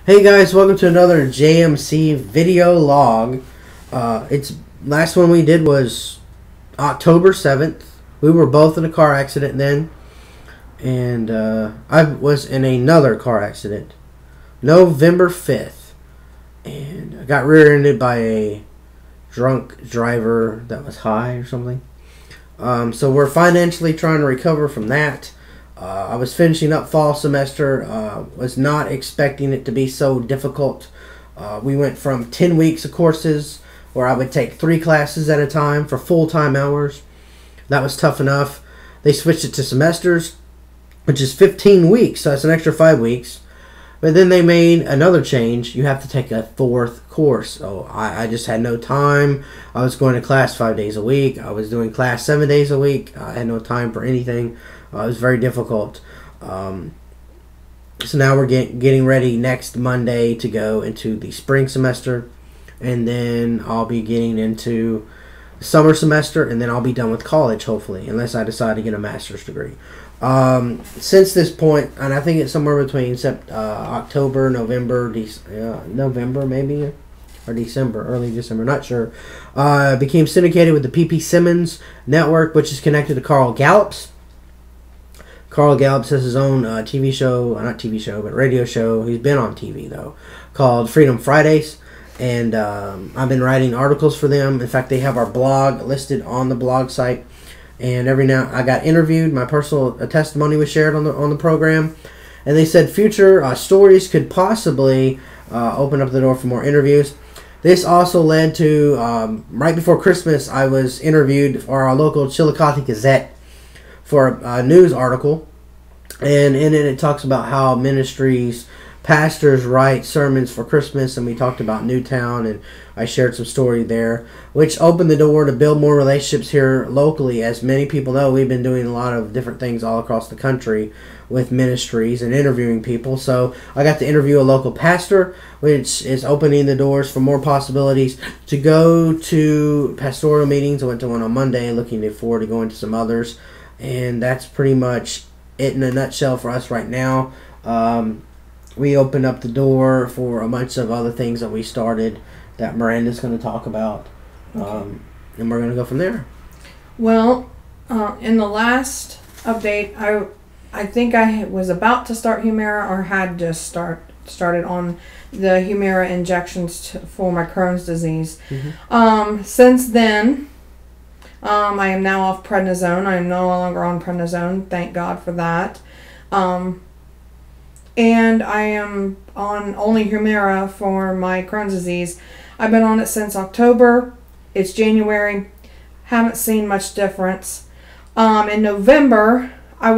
Hey guys, welcome to another JMC video log. Last one we did was October 7th. We were both in a car accident then, and I was in another car accident November 5th, and I got rear-ended by a drunk driver that was high or something. So we're financially trying to recover from that. I was finishing up fall semester, was not expecting it to be so difficult. We went from 10 weeks of courses where I would take 3 classes at a time for full-time hours. That was tough enough. They switched it to semesters, which is 15 weeks, so that's an extra 5 weeks. But then they made another change. You have to take a 4th course. So I just had no time. I was going to class 5 days a week. I was doing class 7 days a week. I had no time for anything. It was very difficult. So now we're getting ready next Monday to go into the spring semester. And then I'll be getting into the summer semester. And then I'll be done with college, hopefully. Unless I decide to get a master's degree. Since this point, and I think it's somewhere between October, November, November maybe, or December, early December, not sure. Became syndicated with the Simmons network, which is connected to Carl Gallup's. Carl Gallups has his own TV show, not TV show, but radio show. He's been on TV though, called Freedom Fridays, and I've been writing articles for them. In fact, they have our blog listed on the blog site. And every now I got interviewed. My personal testimony was shared on the program, and they said future stories could possibly open up the door for more interviews. This also led to right before Christmas, I was interviewed for our local Chillicothe Gazette for a news article, and in it talks about how ministries, pastors write sermons for Christmas, and we talked about Newtown, and I shared some story there, which opened the door to build more relationships here locally. As many people know, we've been doing a lot of different things all across the country with ministries and interviewing people. So I got to interview a local pastor, which is opening the doors for more possibilities to go to pastoral meetings. I went to one on Monday, looking forward to going to some others, and that's pretty much it in a nutshell for us right now. We opened up the door for a bunch of other things that we started that Miranda's going to talk about, and we're going to go from there. Well, in the last update, I think I was about to start humira, or had just started on the humira injections for my Crohn's disease. Mm-hmm. Since then, I am now off prednisone. I am no longer on prednisone. Thank God for that. And I am on only humira for my Crohn's disease. I've been on it since October. It's January. Haven't seen much difference. In November, I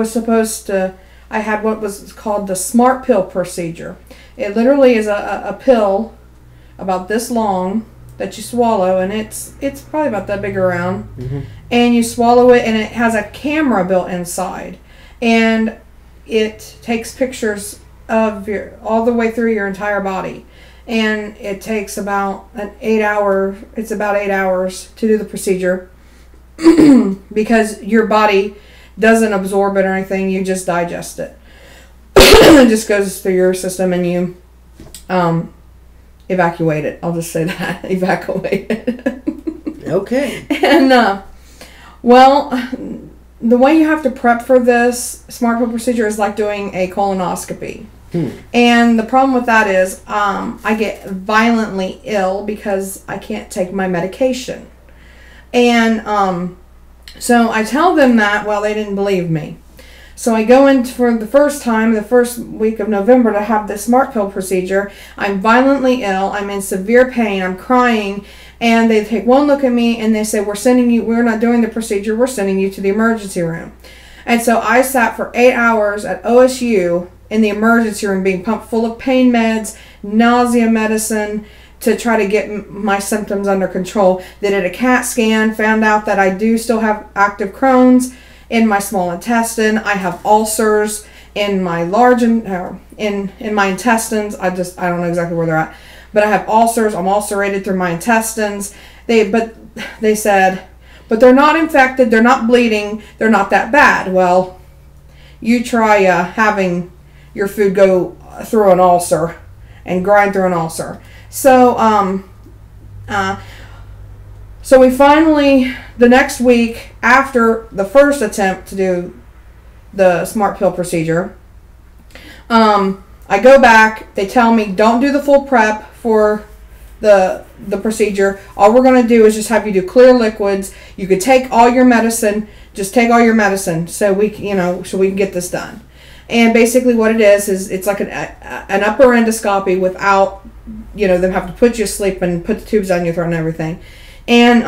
had what was called the smart pill procedure. It literally is a pill about this long that you swallow, and it's probably about that big around. Mm-hmm. And you swallow it, and it has a camera built inside. And it takes pictures of all the way through your entire body, and it takes about 8 hours. It's about 8 hours to do the procedure because your body doesn't absorb it or anything. You just digest it. It just goes through your system, and you evacuate it. I'll just say that. Evacuate it. Okay. And well, the way you have to prep for this smart pill procedure is like doing a colonoscopy. And the problem with that is I get violently ill because I can't take my medication. And so I tell them that, well, they didn't believe me. So I go in for the first time, the first week of November, to have this smart pill procedure. I'm violently ill. I'm in severe pain. I'm crying. And they take one look at me and they say, we're not doing the procedure. We're sending you to the emergency room. And so I sat for 8 hours at OSU in the emergency room being pumped full of pain meds, nausea medicine, to try to get my symptoms under control. They did a CAT scan, found out that I do still have active Crohn's in my small intestine. I have ulcers in my in my intestines. I don't know exactly where they're at, but I have ulcers. I'm ulcerated through my intestines. They said, but they're not infected. They're not bleeding. They're not that bad. Well, you try having your food go through an ulcer and grind through an ulcer. So, so we finally, the next week after the first attempt to do the smart pill procedure, I go back. They tell me don't do the full prep for the procedure. All we're going to do is just have you do clear liquids. You could take all your medicine. Just take all your medicine so we can get this done. And basically what it is it's like an upper endoscopy without, them have to put you to sleep and put the tubes down your throat and everything. And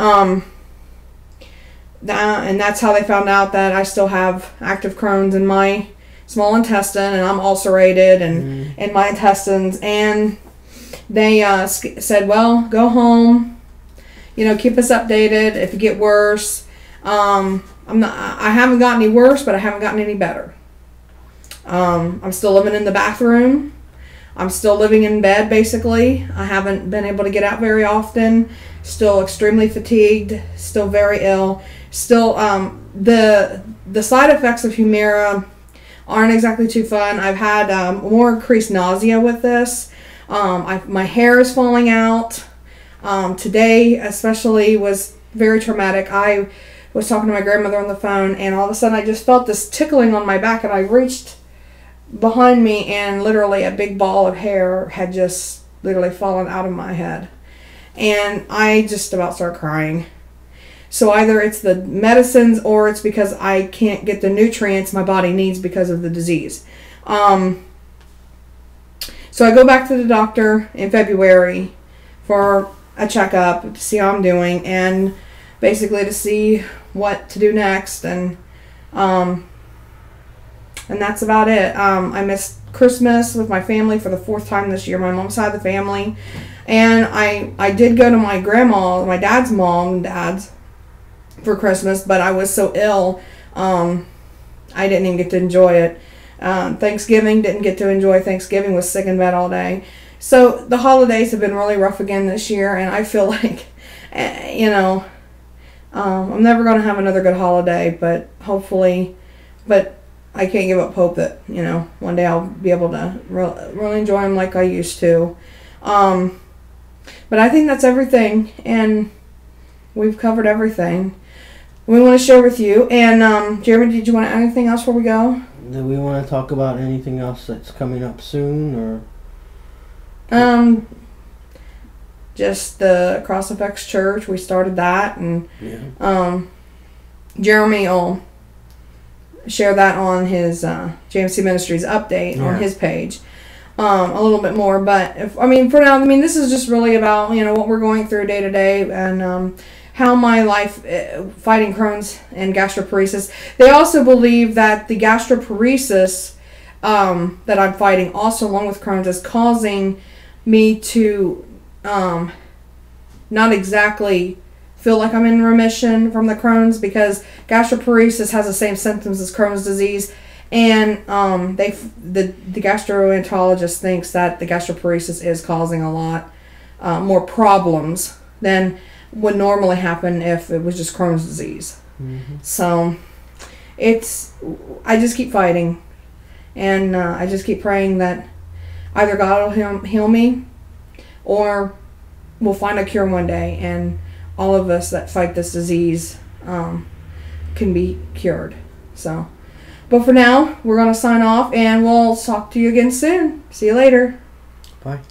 that's how they found out that I still have active Crohn's in my small intestine, and I'm ulcerated and in my intestines. And they said, well, go home, keep us updated if you get worse. I haven't gotten any worse, but I haven't gotten any better. I'm still living in the bathroom. I'm still living in bed, basically. I haven't been able to get out very often. Still extremely fatigued. Still very ill. Still, the side effects of humira aren't exactly too fun. I've had more increased nausea with this. My hair is falling out. Today, especially, was very traumatic. I was talking to my grandmother on the phone, and all of a sudden I just felt this tickling on my back, and I reached behind me, and literally a big ball of hair had just literally fallen out of my head. And I just about started crying. So either it's the medicines or it's because I can't get the nutrients my body needs because of the disease. So I go back to the doctor in February for a checkup to see how I'm doing and basically to see what to do next. And that's about it. I missed Christmas with my family for the 4th time this year, my mom's side of the family. And I did go to my grandma, my dad's mom and dad's for Christmas, but I was so ill, I didn't even get to enjoy it. Thanksgiving, didn't get to enjoy Thanksgiving, was sick in bed all day. So the holidays have been really rough again this year, and I feel like, I'm never going to have another good holiday, but hopefully, but I can't give up hope that, one day I'll be able to really enjoy them like I used to. But I think that's everything, and we've covered everything we want to share with you. And Jeremy, did you want to add anything else before we go? Do we want to talk about anything else that's coming up soon, or? Just the Cross Effects Church. We started that, and Jeremy will share that on his JMC Ministries update on his page. A little bit more, but for now, this is just really about what we're going through day to day, and how my life fighting Crohn's and gastroparesis. They also believe that the gastroparesis that I'm fighting, also along with Crohn's, is causing me to not exactly feel like I'm in remission from the Crohn's, because gastroparesis has the same symptoms as Crohn's disease. And the gastroenterologist thinks that the gastroparesis is causing a lot more problems than would normally happen if it was just Crohn's disease. Mm-hmm. So I just keep fighting, and I just keep praying that either God will heal me, or we'll find a cure one day, and all of us that fight this disease can be cured. So. But for now, we're going to sign off, and we'll talk to you again soon. See you later. Bye.